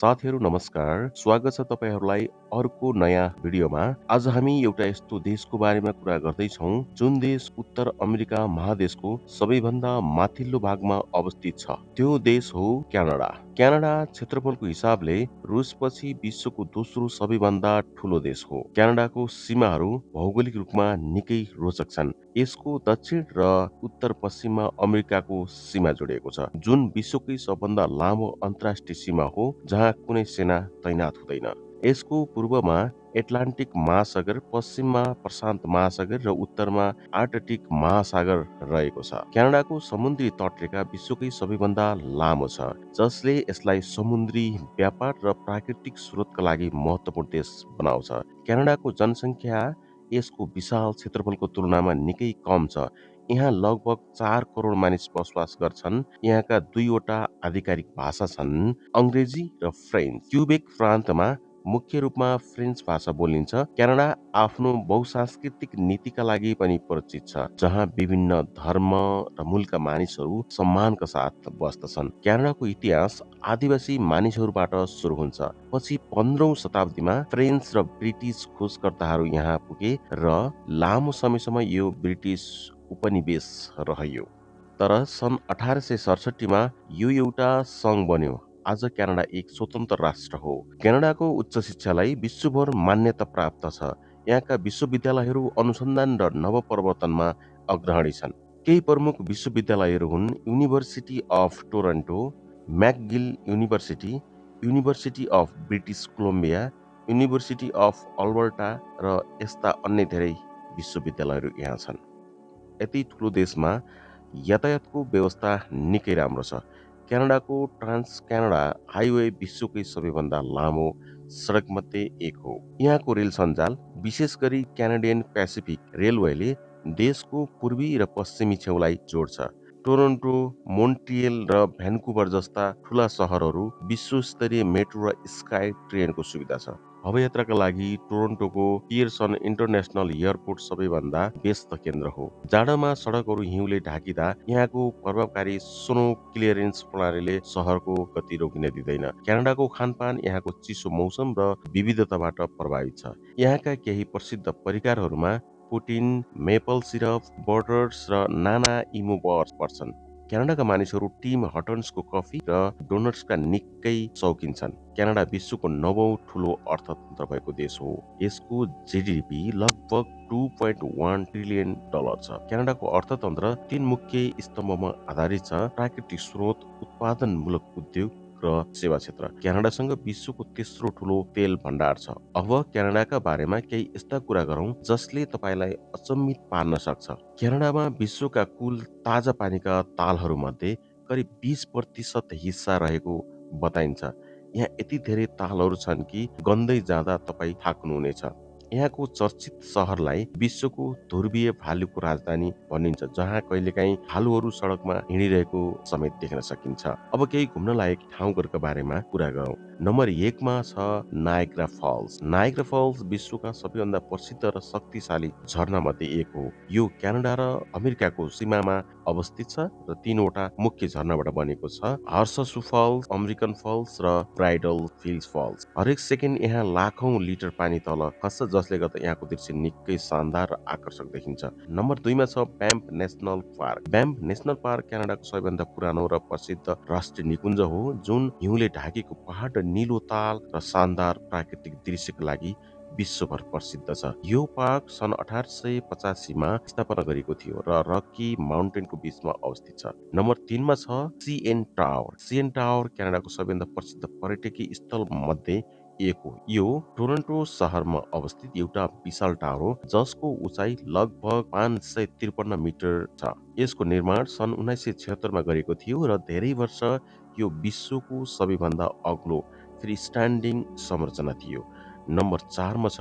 साथीहरू नमस्कार, स्वागत छ तपाईँहरूलाई अर्को नयाँ भिडियोमा। आज हामी एउटा यस्तो देशको बारेमा कुरा गर्दैछौँ जुन देश उत्तर अमेरिका महादेशको सबैभन्दा माथिल्लो भागमा अवस्थित छ। त्यो देश हो क्यानाडा। क्यानाडा क्षेत्रफलको हिसाबले रुसपछि विश्वको दोस्रो सबैभन्दा ठुलो देश हो। क्यानाडाको सीमाहरू भौगोलिक रूपमा निकै रोचक छन्। यसको दक्षिण र उत्तर पश्चिममा अमेरिकाको सीमा जोडिएको छ, जुन विश्वकै सबभन्दा लामो अन्तर्राष्ट्रिय सीमा हो जहाँ कुनै सेना तैनात हुँदैन। यसको पूर्वमा एटलान्टिक महासागर, पश्चिममा प्रशान्त महासागर र उत्तरमा आर्कटिक महासागर रहेको छ। क्यानाडाको समुद्री तटरेखा विश्वकै सबैभन्दा लामो छ, जसले यसलाई समुद्री व्यापार र प्राकृतिक स्रोतका लागि महत्त्वपूर्ण देश बनाउँछ। क्यानाडाको जनसङ्ख्या यसको विशाल क्षेत्रफलको तुलनामा निकै कम छ। यहाँ लगभग 4 करोड मानिस बसोबास गर्छन्। यहाँका दुईवटा आधिकारिक भाषा छन्, अङ्ग्रेजी र फ्रेन्च। क्युबेक प्रान्तमा मुख्य रूपमा फ्रेन्च भाषा बोलिन्छ। क्यानाडा आफ्नो बहुसांस्कृतिक नीतिका लागि पनि परिचित छ, जहाँ विभिन्न धर्म र मूलका मानिसहरू सम्मानका साथ बस्दछन्। क्यानाडाको इतिहास आदिवासी मानिसहरूबाट सुरु हुन्छ। पछि 15औं शताब्दीमा फ्रेन्च र ब्रिटिस खोजकर्ताहरू यहाँ पुगे र लामो समयसम्म यो ब्रिटिस उपनिवेश रह्यो। तर सन् 1867 मा यो एउटा सङ्घ बन्यो। आज क्यानाडा एक स्वतन्त्र राष्ट्र हो। क्यानाडाको उच्च शिक्षालाई विश्वभर मान्यता प्राप्त छ। यहाँका विश्वविद्यालयहरू अनुसन्धान र नवप्रवर्तनमा अग्रणी छन्। केही प्रमुख विश्वविद्यालयहरू हुन् university of Toronto, McGill university, university of British Columbia, university of Alberta र यस्ता अन्य धेरै विश्वविद्यालयहरू यहाँ छन्। यति ठुलो देशमा यातायातको व्यवस्था निकै राम्रो छ। क्यानाडाको ट्रान्स क्यानाडा हाइवे विश्वकै सबैभन्दा लामो सडकमध्ये एक हो। यहाँको रेल सञ्जाल, विशेष गरी क्यानाडियन पेसिफिक रेलवेले देशको पूर्वी र पश्चिमी छेउलाई जोड्छ। टोरन्टो, मोन्ट्रियल र भ्यान्कुभर जस्ता ठुला सहरहरू विश्वस्तरीय मेट्रो र स्काई ट्रेनको सुविधा छ। हवाईयात्राका लागि टोरन्टोको पियर्सन इन्टरनेसनल एयरपोर्ट सबैभन्दा व्यस्त केन्द्र हो। जाडोमा सडकहरू हिउँले ढाकिँदा यहाँको प्रभावकारी स्नो क्लियरेन्स प्रणालीले सहरको गति रोकिन दिँदैन। क्यानाडाको खानपान यहाँको चिसो मौसम र विविधताबाट प्रभावित छ। यहाँका केही प्रसिद्ध परिकारहरूमा पुटिन, मेपल सिरप, बटर्स र नाना इमो बर्स पर्छन्। क्यानाडाका मानिसहरू टिम हर्टन्सको कफी र डोनट्सका निकै शौकिन छन्। क्यानाडा विश्वको 9औं ठुलो अर्थतन्त्र भएको देश हो। यसको जीडीपी लगभग $2.1 ट्रिलियन छ। क्यानाडाको अर्थतन्त्र 3 मुख्य स्तम्भमा आधारित छ: प्राकृतिक स्रोत, उत्पादनमूलक उद्योग र सेवा क्षेत्र। क्यानाडासँग विश्वको तेस्रो ठुलो तेल भण्डार छ। अब क्यानाडाका बारेमा केही यस्ता कुरा गरौँ जसले तपाईलाई अचम्मित पार्न सक्छ। क्यानाडामा विश्वका कुल ताजा पानीका तालहरूमध्ये करिब 20% हिस्सा रहेको बताइन्छ। यहाँ यति धेरै तालहरू छन् कि गन्दै जाँदा तपाईँ थाक्नुहुनेछ। यहाँको चर्चित सहरलाई विश्वको ध्रुवीय भालुको राजधानी भनिन्छ, जहाँ कहिलेकाहीँ भालुहरू सडकमा हिँडिरहेको समेत देख्न सकिन्छ। अब केही घुम्न लायक ठाउँहरूका बारेमा कुरा गरौँ। नम्बर 1 मा छ नायग्रा फल्स। नायग्रा फल्स विश्वका सबैभन्दा प्रसिद्ध र शक्तिशाली झरना मध्ये एक हो। यो क्यानाडा र अमेरिकाको सीमामा अवस्थित छ र 3वटा मुख्य झरनाबाट बनेको छ: हर्ससु फल्स, अमेरिकन फल्स र ब्राइडल फिल्स फल्स। हरेक सेकेन्ड यहाँ लाखौं लिटर पानी तल खस्छ, जसले गर्दा यहाँको दृश्य निकै शानदार र आकर्षक देखिन्छ। नम्बर 2 मा छ ब्याम्फ नेशनल पार्क। ब्याम्फ नेशनल पार्क क्यानाडाको सबैभन्दा पुरानो र प्रसिद्ध राष्ट्रिय निकुञ्ज हो, जुन हिउँले ढाकेको पहाड र नीलो ताल र शानदार प्राकृतिक दृश्यका लागि विश्वभर प्रसिद्ध छ। यो पार्क सन् 1885 मा स्थापना गरिएको थियो र रकी माउन्टेनको बीचमा अवस्थित छ। नम्बर 3 मा छ सीएन टावर। सीएन टावर क्यानाडाको सबैभन्दा प्रसिद्ध पर्यटकीय स्थल मध्ये एक हो। यो टोरन्टो शहरमा अवस्थित एउटा विशाल टावर हो, जसको उचाइ लगभग 553 मिटर छ। यसको निर्माण सन् 1976 मा गरिएको थियो र धेरै वर्ष यो विश्वको सबैभन्दा अग्लो फ्रीस्ट्यान्डिङ संरचना थियो। नम्बर 4 मा छ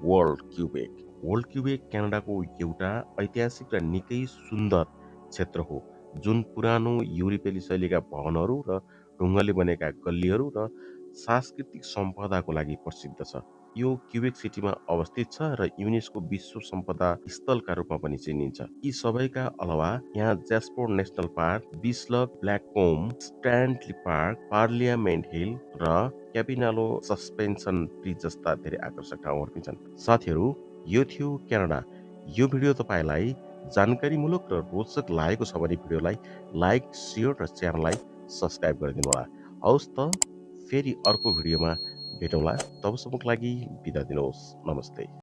वर्ल्ड क्युबेक। वर्ल्ड क्युबेक क्यानाडाको एउटा ऐतिहासिक र निकै सुन्दर क्षेत्र हो, जुन पुरानो युरोपेली शैलीका भवनहरू र ढुङ्गाले बनेका गल्लीहरू र सांस्कृतिक सम्पदाको लागि प्रसिद्ध छ। यो क्युबेक सिटीमा अवस्थित छ र युनेस्को विश्व सम्पदा स्थलका रूपमा पनि चिनिन्छ। यी सबैका अलावा यहाँ ज्यास्पर नेसनल पार्क, बिस्लक Blackcomb, Stanley park, parliament hill र क्यापिनालो सस्पेन्सन ब्रिज जस्ता धेरै आकर्षक ठाउँहरू पनि छन्। साथीहरू, यो थियो क्यानाडा। यो भिडियो तपाईँलाई जानकारीमूलक र रोचक लागेको छ भने भिडियोलाई लाइक, सेयर र च्यानललाई सब्सक्राइब गरिदिनु होला। हवस् त, फेरि अर्को भिडियोमा भेटौँला। तबसम्मको लागि बिदा दिनुहोस्। नमस्ते।